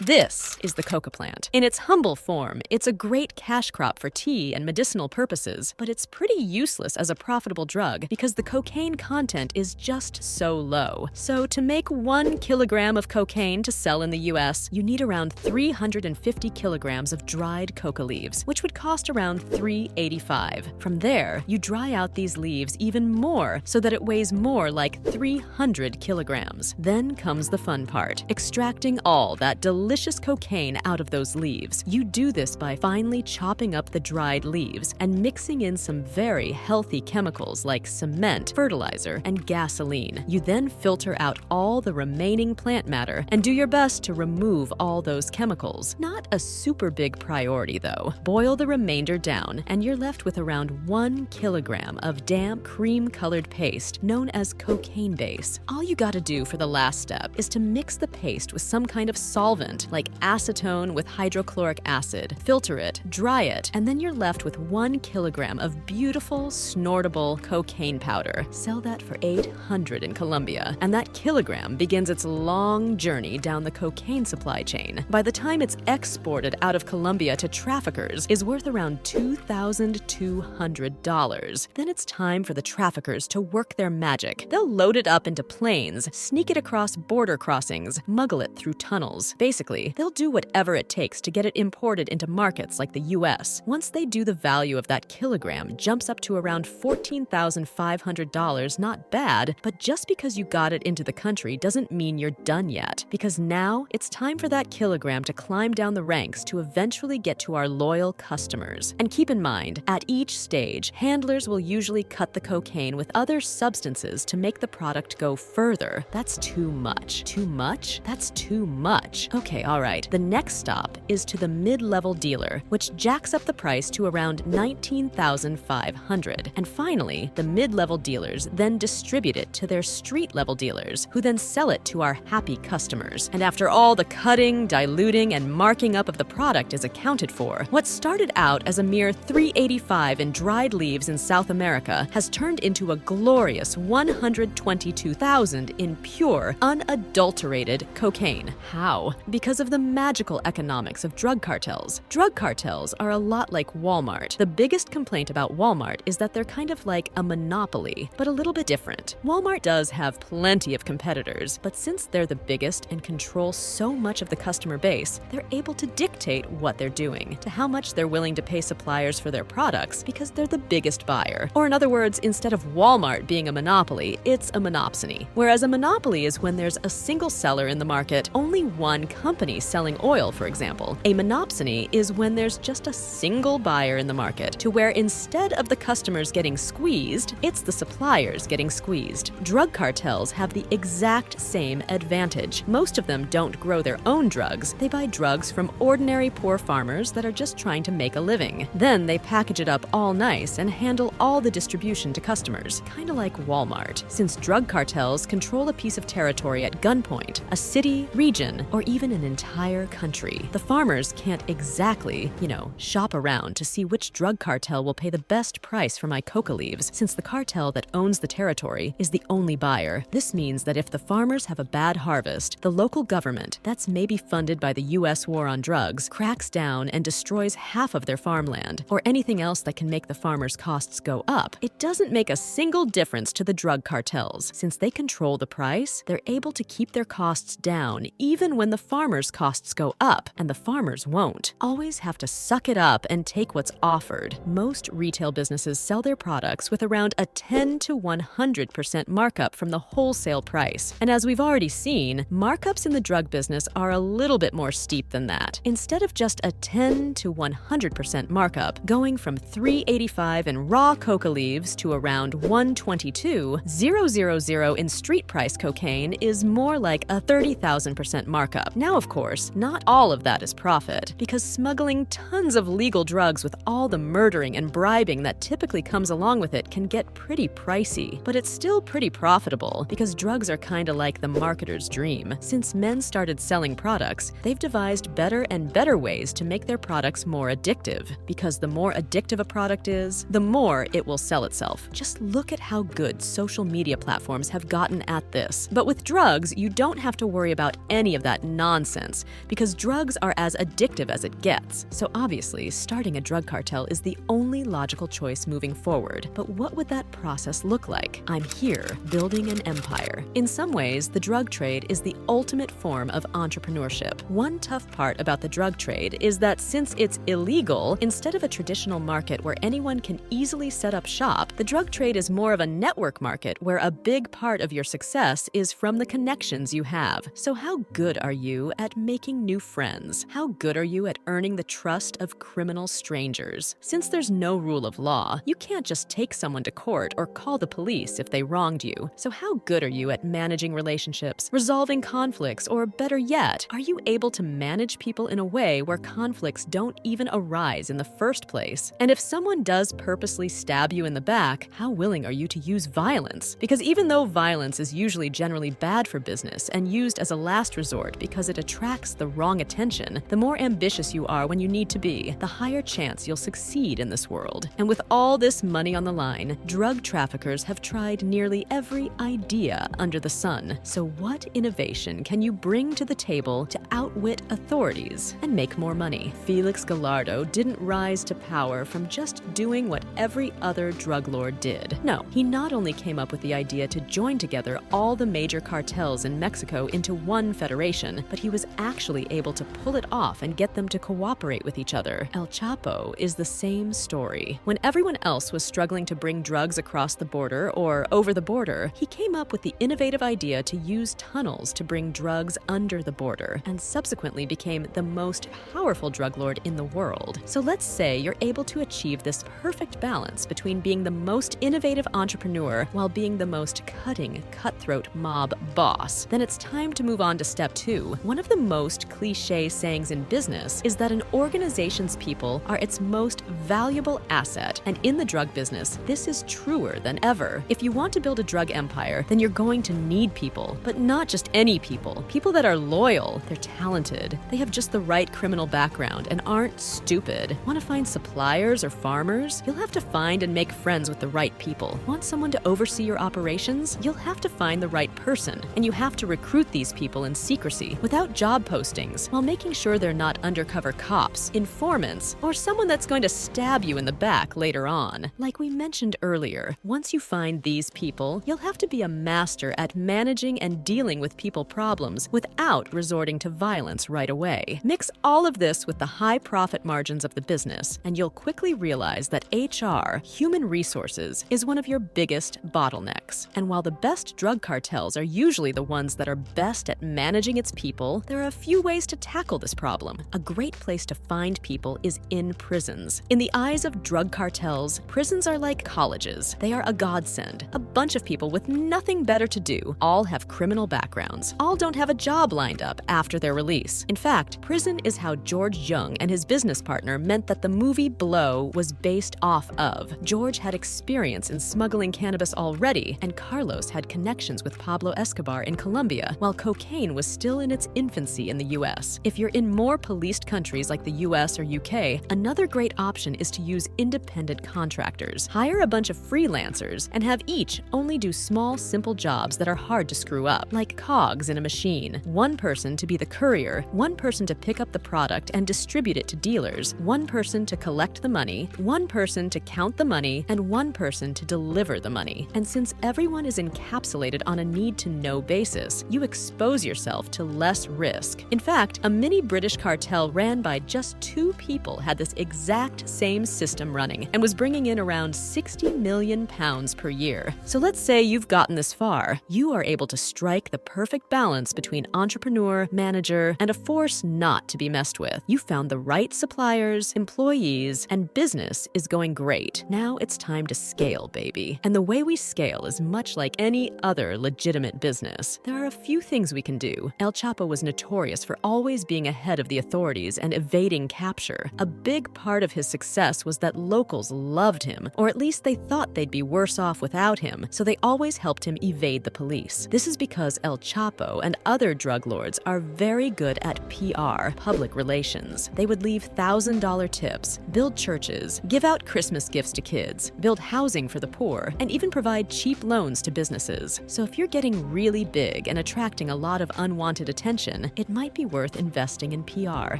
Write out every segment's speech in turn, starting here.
This is the coca plant. In its humble form, it's a great cash crop for tea and medicinal purposes, but it's pretty useless as a profitable drug because the cocaine content is just so low. So to make 1 kilogram of cocaine to sell in the US, you need around 350 kilograms of dried coca leaves, which would cost around $3.85. From there, you dry out these leaves even more so that it weighs more like 300 kilograms. Then comes the fun part, extracting all that delicious cocaine out of those leaves. You do this by finely chopping up the dried leaves and mixing in some very healthy chemicals like cement, fertilizer, and gasoline. You then filter out all the remaining plant matter and do your best to remove all those chemicals. Not a super big priority though. Boil the remainder down and you're left with around 1 kilogram of damp cream-colored paste known as cocaine base. All you gotta do for the last step is to mix the paste with some kind of solvent like acetone with hydrochloric acid, filter it, dry it, and then you're left with 1 kilogram of beautiful, snortable cocaine powder. Sell that for $800 in Colombia, and that kilogram begins its long journey down the cocaine supply chain. By the time it's exported out of Colombia to traffickers, is worth around $2,200. Then it's time for the traffickers to work their magic. They'll load it up into planes, sneak it across border crossings, muggle it through tunnels. Basically, they'll do whatever it takes to get it imported into markets like the US. Once they do, the value of that kilogram jumps up to around $14,500. Not bad, but just because you got it into the country doesn't mean you're done yet, because now it's time for that kilogram to climb down the ranks to eventually get to our loyal customers. And keep in mind, at each stage, handlers will usually cut the cocaine with other substances to make the product go further. That's too much. Too much? That's too much. Okay, all right. The next stop is to the mid-level dealer, which jacks up the price to around $19,500. And finally, the mid-level dealers then distribute it to their street-level dealers, who then sell it to our happy customers. And after all the cutting, diluting, and marking up of the product is accounted for, what started out as a mere $3.85 in dried leaves in South America has turned into a glorious $122,000 in pure, unadulterated cocaine. How? Because of the magical economics of drug cartels. Drug cartels are a lot like Walmart. The biggest complaint about Walmart is that they're kind of like a monopoly, but a little bit different. Walmart does have plenty of competitors, but since they're the biggest and control so much of the customer base, they're able to dictate what they're doing, to how much they're willing to pay suppliers for their products because they're the biggest buyer. Or in other words, instead of Walmart being a monopoly, it's a monopsony. Whereas a monopoly is when there's a single seller in the market, only one company selling oil, for example. A monopsony is when there's just a single buyer in the market, to where instead of the customers getting squeezed, it's the suppliers getting squeezed. Drug cartels have the exact same advantage. Most of them don't grow their own drugs. They buy drugs from ordinary poor farmers that are just trying to make a living. Then they package it up all nice and handle all the distribution to customers, kind of like Walmart. Since drug cartels control a piece of territory at gunpoint, a city, region, or even an entire country, the farmers can't exactly, shop around to see which drug cartel will pay the best price for my coca leaves, since the cartel that owns the territory is the only buyer. This means that if the farmers have a bad harvest, the local government, that's maybe funded by the US war on drugs, cracks down and destroys half of their farmland, or anything else that can make the farmers' costs go up. It doesn't make a single difference to the drug cartels. Since they control the price, they're able to keep their costs down even when the farmers' costs go up, and the farmers won't. Always have to suck it up and take what's offered. Most retail businesses sell their products with around a 10 to 100% markup from the wholesale price. And as we've already seen, markups in the drug business are a little bit more steep than that. Instead of just a 10 to 100% markup, going from $3.85 in raw coca leaves to around $122,000 in street price cocaine is more like a 30,000% markup. Now, of course, not all of that is profit, because smuggling tons of legal drugs with all the murdering and bribing that typically comes along with it can get pretty pricey. But it's still pretty profitable, because drugs are kinda like the marketer's dream. Since men started selling products, they've devised better and better ways to make their products more addictive, because the more addictive a product is, the more it will sell itself. Just look at how good social media platforms have gotten at this. But with drugs, you don't have to worry about any of that nonsense sense, because drugs are as addictive as it gets. So obviously, starting a drug cartel is the only logical choice moving forward. But what would that process look like? I'm here, building an empire. In some ways, the drug trade is the ultimate form of entrepreneurship. One tough part about the drug trade is that since it's illegal, instead of a traditional market where anyone can easily set up shop, the drug trade is more of a network market where a big part of your success is from the connections you have. So how good are you at making new friends? How good are you at earning the trust of criminal strangers? Since there's no rule of law, you can't just take someone to court or call the police if they wronged you. So how good are you at managing relationships, resolving conflicts, or better yet, are you able to manage people in a way where conflicts don't even arise in the first place? And if someone does purposely stab you in the back, how willing are you to use violence? Because even though violence is usually generally bad for business and used as a last resort because it attracts the wrong attention, the more ambitious you are when you need to be, the higher chance you'll succeed in this world. And with all this money on the line, drug traffickers have tried nearly every idea under the sun. So what innovation can you bring to the table to outwit authorities and make more money? Felix Gallardo didn't rise to power from just doing what every other drug lord did. No, he not only came up with the idea to join together all the major cartels in Mexico into one federation, but he was actually able to pull it off and get them to cooperate with each other. El Chapo is the same story. When everyone else was struggling to bring drugs across the border or over the border, he came up with the innovative idea to use tunnels to bring drugs under the border, and subsequently became the most powerful drug lord in the world. So let's say you're able to achieve this perfect balance between being the most innovative entrepreneur while being the most cutting, cutthroat mob boss. Then it's time to move on to step 2. One of the most cliché sayings in business is that an organization's people are its most valuable asset, and in the drug business, this is truer than ever. If you want to build a drug empire, then you're going to need people, but not just any people. People that are loyal, they're talented, they have just the right criminal background and aren't stupid. Want to find suppliers or farmers? You'll have to find and make friends with the right people. Want someone to oversee your operations? You'll have to find the right person, and you have to recruit these people in secrecy without job postings, while making sure they're not undercover cops, informants, or someone that's going to stab you in the back later on. Like we mentioned earlier, once you find these people, you'll have to be a master at managing and dealing with people problems without resorting to violence right away. Mix all of this with the high profit margins of the business, and you'll quickly realize that HR, human resources, is one of your biggest bottlenecks. And while the best drug cartels are usually the ones that are best at managing its people, there are a few ways to tackle this problem. A great place to find people is in prisons. In the eyes of drug cartels, prisons are like colleges. They are a godsend. A bunch of people with nothing better to do, all have criminal backgrounds, all don't have a job lined up after their release. In fact, prison is how George Jung and his business partner meant that the movie Blow was based off of. George had experience in smuggling cannabis already, and Carlos had connections with Pablo Escobar in Colombia, while cocaine was still in its infancy in the US. If you're in more policed countries like the US or UK, another great option is to use independent contractors. Hire a bunch of freelancers and have each only do small, simple jobs that are hard to screw up, like cogs in a machine. One person to be the courier, one person to pick up the product and distribute it to dealers, one person to collect the money, one person to count the money, and one person to deliver the money. And since everyone is encapsulated on a need-to-know basis, you expose yourself to less risk. In fact, a mini British cartel ran by just 2 people had this exact same system running and was bringing in around £60 million per year. So let's say you've gotten this far. You are able to strike the perfect balance between entrepreneur, manager, and a force not to be messed with. You found the right suppliers, employees, and business is going great. Now it's time to scale, baby. And the way we scale is much like any other legitimate business. There are a few things we can do. El Chapo was notorious for always being ahead of the authorities and evading capture. A big part of his success was that locals loved him, or at least they thought they'd be worse off without him, so they always helped him evade the police. This is because El Chapo and other drug lords are very good at PR, public relations. They would leave $1,000 tips, build churches, give out Christmas gifts to kids, build housing for the poor, and even provide cheap loans to businesses. So if you're getting really big and attracting a lot of unwanted attention, attention, it might be worth investing in PR.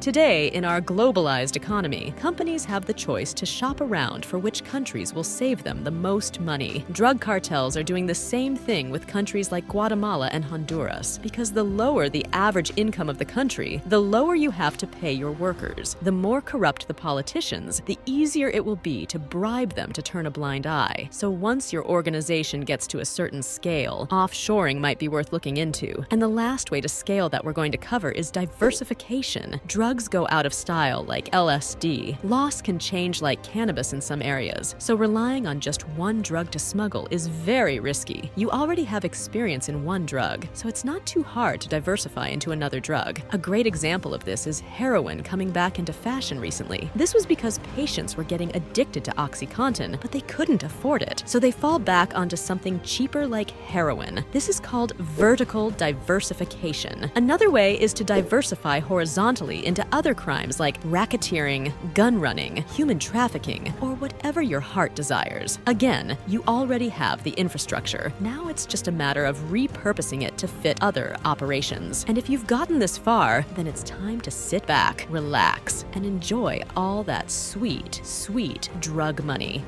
Today, in our globalized economy, companies have the choice to shop around for which countries will save them the most money. Drug cartels are doing the same thing with countries like Guatemala and Honduras, because the lower the average income of the country, the lower you have to pay your workers. The more corrupt the politicians, the easier it will be to bribe them to turn a blind eye. So once your organization gets to a certain scale, offshoring might be worth looking into. And the last way to scale that we're going to cover is diversification. Drugs go out of style like LSD. Loss can change like cannabis in some areas, so relying on just one drug to smuggle is very risky. You already have experience in one drug, so it's not too hard to diversify into another drug. A great example of this is heroin coming back into fashion recently. This was because patients were getting addicted to OxyContin, but they couldn't afford it, so they fall back onto something cheaper like heroin. This is called vertical diversification. Another way is to diversify horizontally into other crimes like racketeering, gun running, human trafficking, or whatever your heart desires. Again, you already have the infrastructure. Now it's just a matter of repurposing it to fit other operations. And if you've gotten this far, then it's time to sit back, relax, and enjoy all that sweet, sweet drug money.